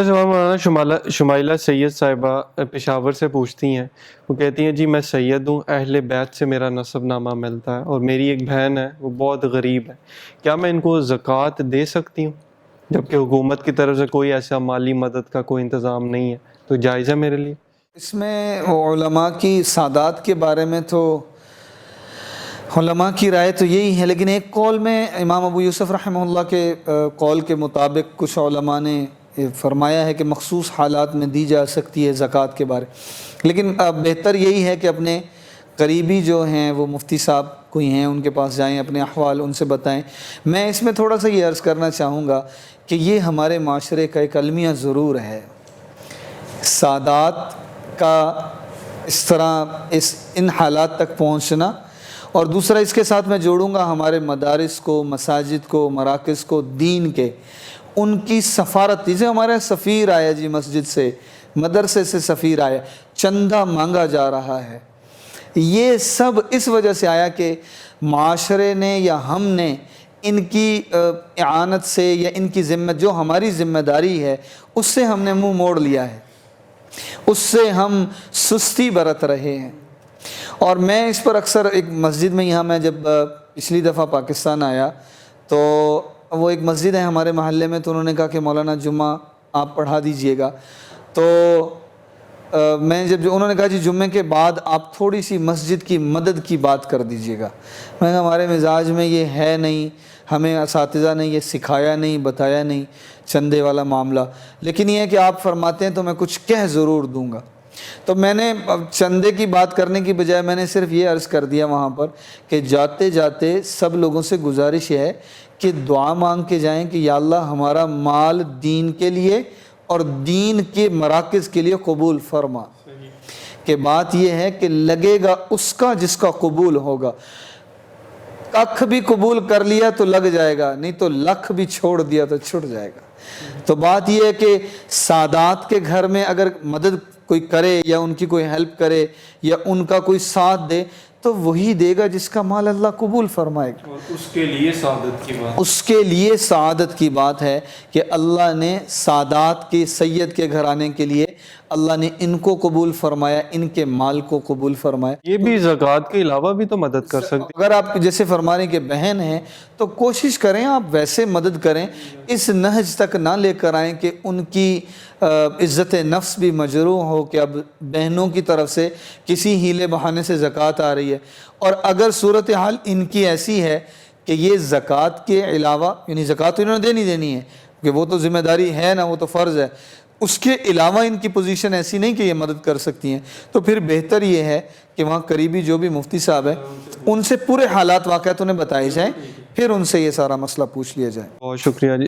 جواب مولانا شمائلہ سید صاحبہ پشاور سے پوچھتی ہیں. وہ کہتی ہیں جی میں سید ہوں، اہل بیت سے میرا نسب نامہ ملتا ہے، اور میری ایک بہن ہے وہ بہت غریب ہے، کیا میں ان کو زکوٰۃ دے سکتی ہوں جبکہ حکومت کی طرف سے کوئی ایسا مالی مدد کا کوئی انتظام نہیں ہے؟ تو جائز ہے میرے لیے؟ اس میں علماء کی سادات کے بارے میں تو علماء کی رائے تو یہی ہے، لیکن ایک قول میں امام ابو یوسف رحمہ اللہ کے قول کے مطابق کچھ علماء نے فرمایا ہے کہ مخصوص حالات میں دی جا سکتی ہے زکوٰۃ کے بارے. لیکن بہتر یہی ہے کہ اپنے قریبی جو ہیں وہ مفتی صاحب کوئی ہیں ان کے پاس جائیں، اپنے احوال ان سے بتائیں. میں اس میں تھوڑا سا یہ عرض کرنا چاہوں گا کہ یہ ہمارے معاشرے کا ایک المیہ ضرور ہے، سادات کا اس طرح ان حالات تک پہنچنا. اور دوسرا اس کے ساتھ میں جوڑوں گا ہمارے مدارس کو، مساجد کو، مراکز کو، دین کے ان کی سفارت. جیسے ہمارے سفیر آیا جی مسجد سے، مدرسے سے سفیر آیا، چندہ مانگا جا رہا ہے، یہ سب اس وجہ سے آیا کہ معاشرے نے یا ہم نے ان کی اعانت سے یا ان کی جو ہماری ذمہ داری ہے اس سے ہم نے منہ موڑ لیا ہے، اس سے ہم سستی برت رہے ہیں. اور میں اس پر اکثر ایک مسجد میں یہاں میں جب پچھلی دفعہ پاکستان آیا تو وہ ایک مسجد ہے ہمارے محلے میں، تو انہوں نے کہا کہ مولانا جمعہ آپ پڑھا دیجئے گا. تو میں جب انہوں نے کہا جی جمعے کے بعد آپ تھوڑی سی مسجد کی مدد کی بات کر دیجئے گا. میں کہا ہمارے مزاج میں یہ ہے نہیں، ہمیں اساتذہ نے یہ سکھایا نہیں، بتایا نہیں چندے والا معاملہ، لیکن یہ ہے کہ آپ فرماتے ہیں تو میں کچھ کہہ ضرور دوں گا. تو میں نے چندے کی بات کرنے کی بجائے میں نے صرف یہ عرض کر دیا وہاں پر کہ جاتے جاتے سب لوگوں سے گزارش ہے کہ دعا مانگ کے جائیں کہ یا اللہ ہمارا مال دین کے لیے اور دین کے مراکز کے لیے قبول فرما. کہ بات یہ ہے کہ لگے گا اس کا جس کا قبول ہوگا. ککھ بھی قبول کر لیا تو لگ جائے گا، نہیں تو لکھ بھی چھوڑ دیا تو چھٹ جائے گا. تو بات یہ ہے کہ سادات کے گھر میں اگر مدد کوئی کرے یا ان کی کوئی ہیلپ کرے یا ان کا کوئی ساتھ دے تو وہی دے گا جس کا مال اللہ قبول فرمائے گا. اور اس کے لیے سعادت کی بات، اس کے لیے سعادت کی بات ہے کہ اللہ نے سادات کے سید کے گھرانے کے لیے اللہ نے ان کو قبول فرمایا، ان کے مال کو قبول فرمایا. یہ بھی زکوٰۃ کے علاوہ بھی تو مدد کر سکتے. اگر آپ جیسے فرما رہے ہیں کہ بہن ہیں تو کوشش کریں آپ ویسے مدد کریں، اس نہج تک نہ لے کر آئیں کہ ان کی عزت نفس بھی مجروح ہو کہ اب بہنوں کی طرف سے کسی ہیلے بہانے سے زکوٰۃ آ رہی ہے. اور اگر صورتحال ان کی ایسی ہے کہ یہ زکوٰۃ کے علاوہ، یعنی زکوٰۃ انہوں نے دینی ہے کہ وہ تو ذمہ داری ہے نا، وہ تو فرض ہے، اس کے علاوہ ان کی پوزیشن ایسی نہیں کہ یہ مدد کر سکتی ہیں، تو پھر بہتر یہ ہے کہ وہاں قریبی جو بھی مفتی صاحب ہیں ان سے پورے حالات واقعات انہیں بتائے جائیں، پھر ان سے یہ سارا مسئلہ پوچھ لیا جائے. بہت شکریہ جی.